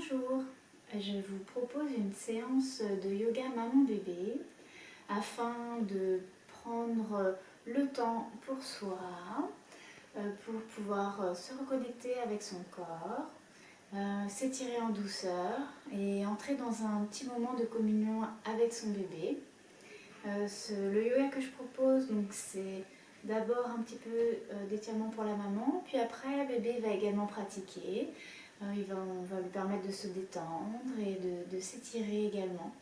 Bonjour, je vous propose une séance de yoga maman-bébé afin de prendre le temps pour soi, pour pouvoir se reconnecter avec son corps, s'étirer en douceur et entrer dans un petit moment de communion avec son bébé. Le yoga que je propose, c'est d'abord un petit peu d'étirement pour la maman, puis après bébé va également pratiquer. On va lui permettre de se détendre et de s'étirer également.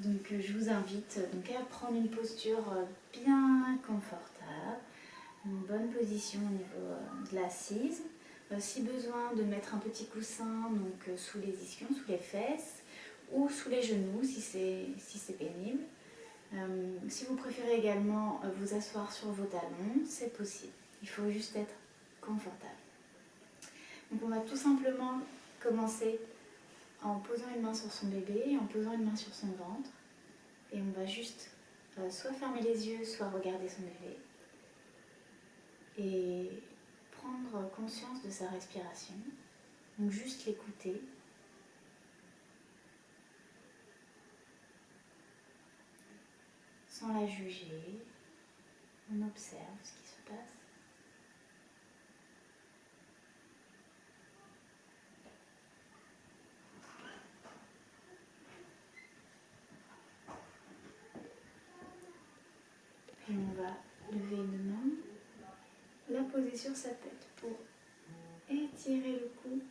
Je vous invite à prendre une posture bien confortable, une bonne position au niveau de l'assise. Si besoin, de mettre un petit coussin sous les ischions, sous les fesses ou sous les genoux si c'est pénible. Si vous préférez également vous asseoir sur vos talons, c'est possible. Il faut juste être confortable. Donc on va tout simplement commencer en posant une main sur son bébé et en posant une main sur son ventre. Et on va juste soit fermer les yeux, soit regarder son bébé. Et prendre conscience de sa respiration. Donc juste l'écouter. Sans la juger. On observe ce qui se passe. Puis on va lever une main, la poser sur sa tête pour étirer le cou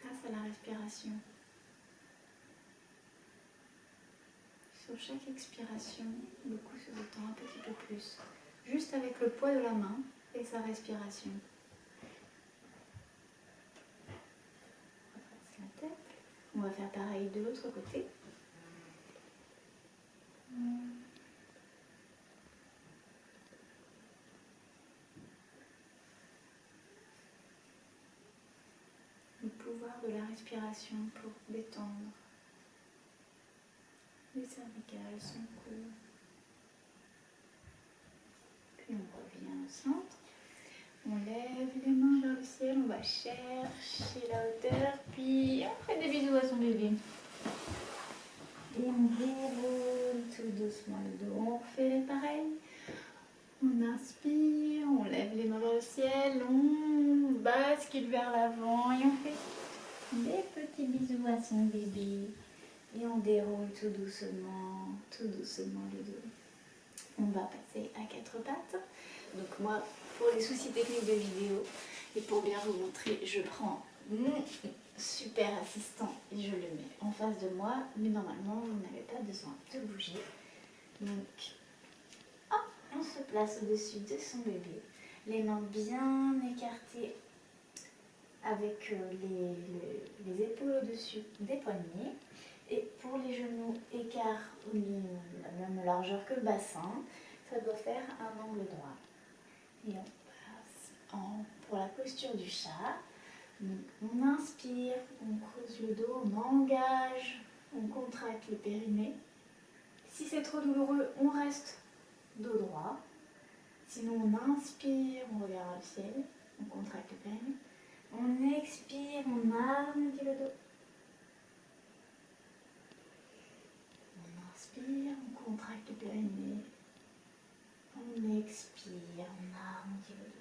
grâce à la respiration. Sur chaque expiration, le cou se détend un petit peu plus, juste avec le poids de la main et sa respiration. On repasse la tête. On va faire pareil de l'autre côté. Le pouvoir de la respiration pour détendre les cervicales, son cou. Puis on revient au centre. On lève les mains vers le ciel, on va chercher la hauteur, puis on fait des bisous à son bébé. Et on déroule tout doucement le dos. On fait pareil. On inspire, on lève les mains vers le ciel, on bascule vers l'avant et on fait des petits bisous à son bébé. Et on déroule tout doucement le dos. On va passer à quatre pattes. Donc moi, pour les soucis techniques de vidéo et pour bien vous montrer, je prends mon super assistant et je le mets en face de moi. Mais normalement, vous n'avez pas besoin de bouger. Donc, hop, on se place au-dessus de son bébé. Les mains bien écartées avec les épaules au-dessus des poignets. Et pour les genoux, écart la même largeur que le bassin. Ça doit faire un angle droit. Et on passe pour la posture du chat. Donc, on inspire, on creuse le dos, on engage, on contracte le périnée. Si c'est trop douloureux, on reste dos droit. Sinon, on inspire, on regarde le ciel, on contracte le périnée. On expire, on arrondit le dos. On inspire, on contracte le périnée. On expire, on arrondit le dos.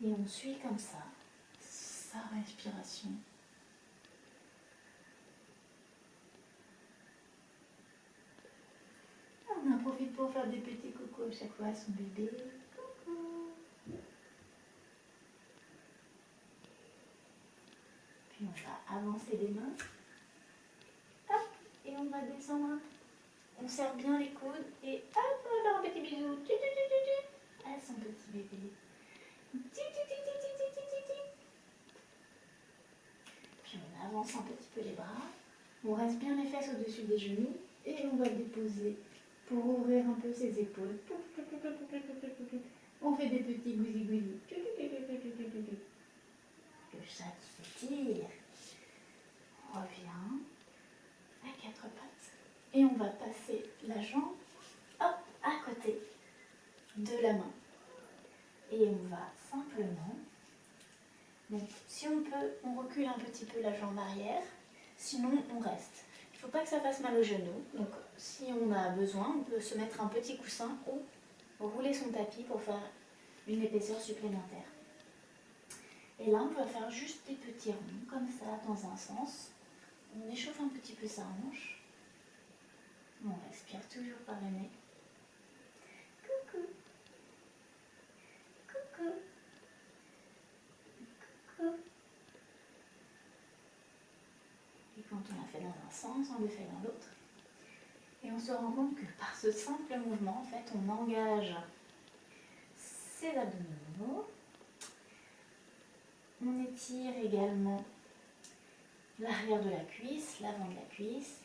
Et on suit comme ça sa respiration. On en profite pour faire des petits coucou à chaque fois à son bébé. Coucou. Puis on va avancer les mains. Hop, et on va descendre. On serre bien les coudes et hop, on va faire un petit bisou à son petit bébé. Puis on avance un petit peu les bras. On reste bien les fesses au-dessus des genoux et on va déposer pour ouvrir un peu ses épaules. On fait des petits gousi-gousi. Le chat qui s'étire. On revient à quatre pattes. Et on va passer la jambe hop, à côté de la main. Et on va simplement, donc si on peut, on recule un petit peu la jambe arrière, sinon on reste. Il ne faut pas que ça fasse mal au genou, donc si on a besoin, on peut se mettre un petit coussin ou rouler son tapis pour faire une épaisseur supplémentaire. Et là, on va faire juste des petits ronds, comme ça, dans un sens. On échauffe un petit peu sa hanche. On respire toujours par le nez. Coucou. Coucou. Coucou. Et quand on l'a fait dans un sens, on le fait dans l'autre. Et on se rend compte que par ce simple mouvement, en fait, on engage ses abdominaux. On étire également l'arrière de la cuisse, l'avant de la cuisse.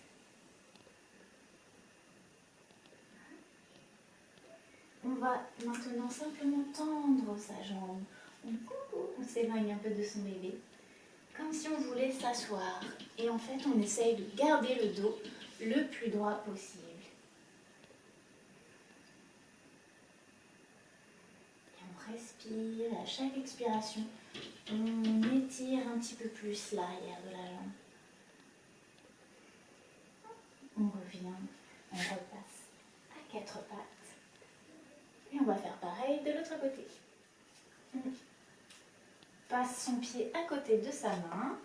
On va maintenant simplement tendre sa jambe. On s'éloigne un peu de son bébé, comme si on voulait s'asseoir. Et en fait, on essaye de garder le dos le plus droit possible. Et on respire, à chaque expiration, on étire un petit peu plus l'arrière de la jambe. On revient, on repasse à quatre pattes. Et on va faire pareil de l'autre côté. On passe son pied à côté de sa main.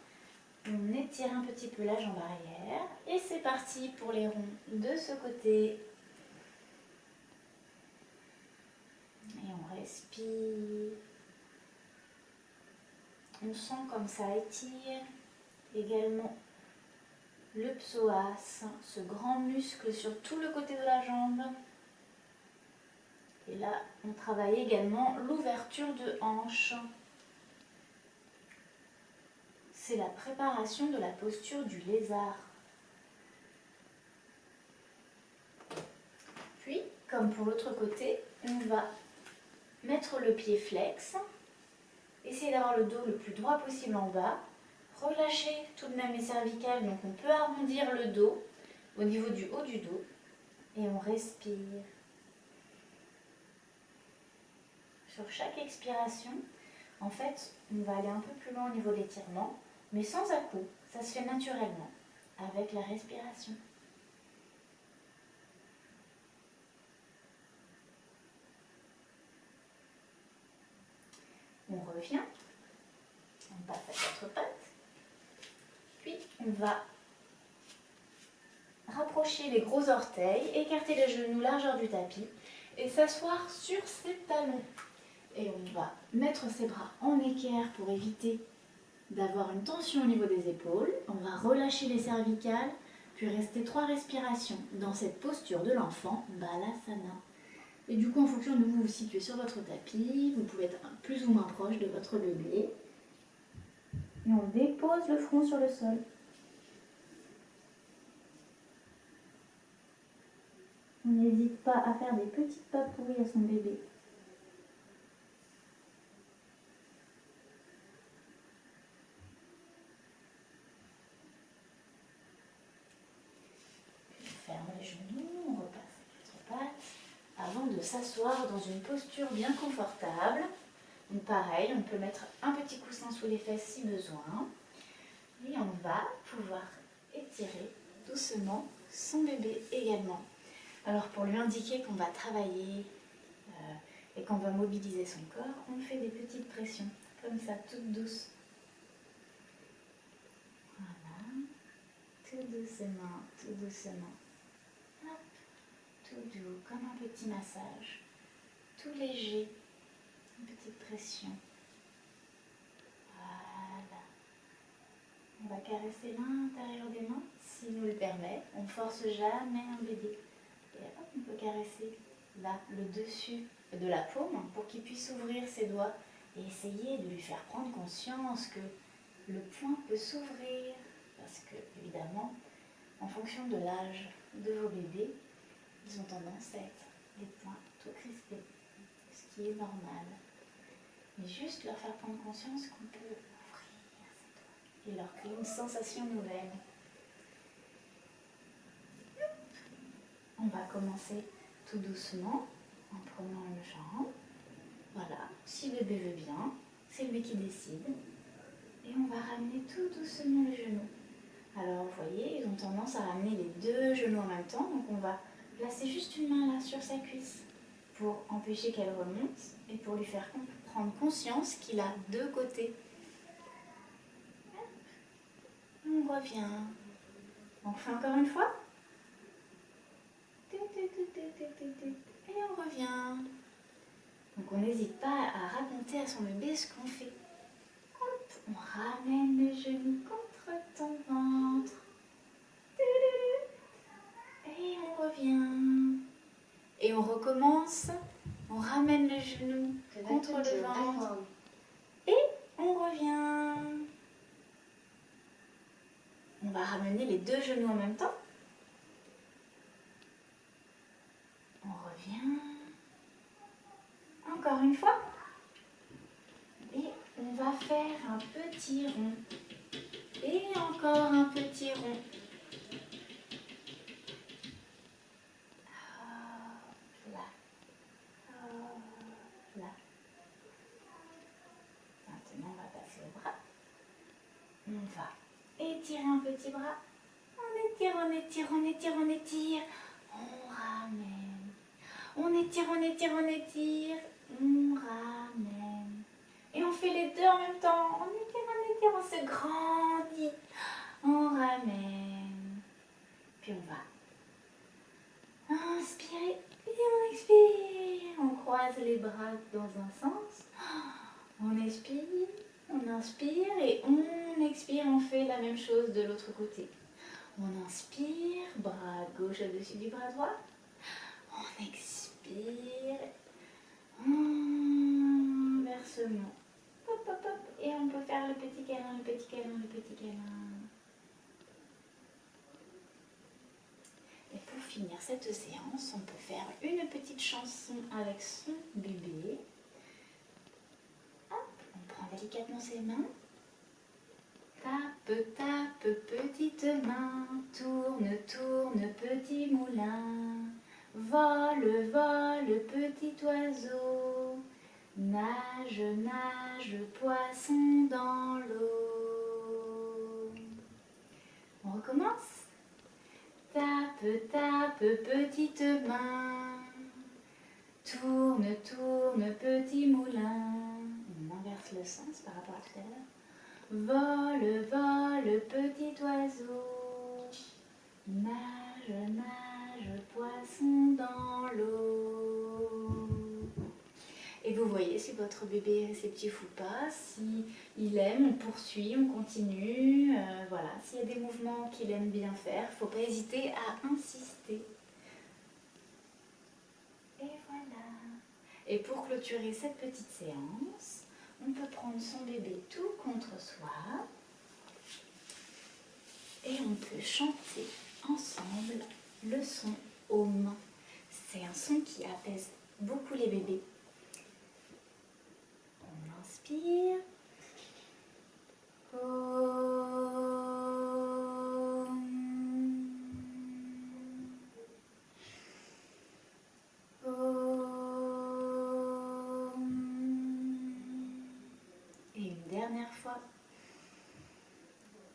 On étire un petit peu la jambe arrière. Et c'est parti pour les ronds de ce côté. Et on respire. On sent comme ça étire également le psoas, ce grand muscle sur tout le côté de la jambe. Et là, on travaille également l'ouverture de hanche. C'est la préparation de la posture du lézard. Puis, comme pour l'autre côté, on va mettre le pied flex, essayer d'avoir le dos le plus droit possible en bas, relâcher tout de même les cervicales, donc on peut arrondir le dos au niveau du haut du dos, et on respire. Sur chaque expiration, en fait, on va aller un peu plus loin au niveau de l'étirement, mais sans à-coups, ça se fait naturellement, avec la respiration. On revient, on passe à quatre pattes, puis on va rapprocher les gros orteils, écarter les genoux largeur du tapis et s'asseoir sur ses talons. Et on va mettre ses bras en équerre pour éviter d'avoir une tension au niveau des épaules. On va relâcher les cervicales, puis rester 3 respirations dans cette posture de l'enfant, Balasana. Et du coup, en fonction de où vous vous situez sur votre tapis, vous pouvez être plus ou moins proche de votre bébé. Et on dépose le front sur le sol. On n'hésite pas à faire des petites papouilles à son bébé. On ferme les genoux, on repasse à 4 pattes avant de s'asseoir dans une posture bien confortable. Donc pareil, on peut mettre un petit coussin sous les fesses si besoin. Et on va pouvoir étirer doucement son bébé également. Alors pour lui indiquer qu'on va travailler et qu'on va mobiliser son corps, on fait des petites pressions, comme ça, toutes douces. Voilà, tout doucement, tout doucement. Hop, tout doux, comme un petit massage, tout léger, une petite pression. Voilà. On va caresser l'intérieur des mains, s'il nous le permet. On ne force jamais un bébé. Et hop, on peut caresser là, le dessus de la paume pour qu'il puisse ouvrir ses doigts et essayer de lui faire prendre conscience que le poing peut s'ouvrir. Parce que, évidemment, en fonction de l'âge de vos bébés, ils ont tendance à être les poings tout crispés, ce qui est normal. Mais juste leur faire prendre conscience qu'on peut ouvrir ses doigts et leur créer une sensation nouvelle. On va commencer tout doucement en prenant une jambe. Voilà, si bébé veut bien, c'est lui qui décide. Et on va ramener tout doucement le genou. Alors vous voyez, ils ont tendance à ramener les deux genoux en même temps. Donc on va placer juste une main là sur sa cuisse pour empêcher qu'elle remonte et pour lui faire prendre conscience qu'il a deux côtés. On revient. On fait encore une fois. Et on revient. Donc on n'hésite pas à raconter à son bébé ce qu'on fait. Hop, on ramène le genou contre ton ventre. Et on revient. Et on recommence. On ramène le genou contre le ventre. Et on revient. On va ramener les deux genoux en même temps. On revient. Encore une fois. Et on va faire un petit rond. Et encore un petit rond. Hop là. Hop là. Maintenant, on va passer au bras. On va étirer un petit bras. On étire, on étire, on étire, on étire. On ramène. On étire, on étire, on étire. On ramène. Et on fait les deux en même temps. On étire, on se grandit. On ramène. Puis on va inspirer et on expire. On croise les bras dans un sens. On expire, on inspire et on expire. On fait la même chose de l'autre côté. On inspire, bras gauche au-dessus du bras droit. On expire. Inversement. Hop, hop, hop. Et on peut faire le petit câlin, le petit câlin, le petit câlin. Et pour finir cette séance, on peut faire une petite chanson avec son bébé. Hop, on prend délicatement ses mains. Tape, tape, petite main, tourne, tourne, petit moulin. Vole, vole, petit oiseau, nage, nage, poisson dans l'eau. On recommence. Tape, tape, petite main, tourne, tourne, petit moulin. On inverse le sens par rapport à tout à l'heure. Vole, vole, petit oiseau, nage, nage, poisson dans l'eau. Et vous voyez si votre bébé est réceptif ou pas, si il aime, on poursuit, on continue. Voilà, s'il y a des mouvements qu'il aime bien faire, il ne faut pas hésiter à insister. Et voilà. Et pour clôturer cette petite séance, on peut prendre son bébé tout contre soi et on peut chanter ensemble le son Om. C'est un son qui apaise beaucoup les bébés. On inspire. Om. Om. Et une dernière fois.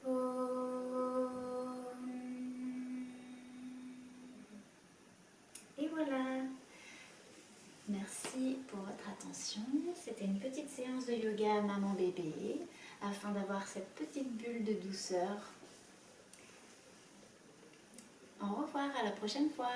Om. Et voilà. Merci pour votre attention. C'était une petite séance de yoga maman-bébé afin d'avoir cette petite bulle de douceur. Au revoir, à la prochaine fois.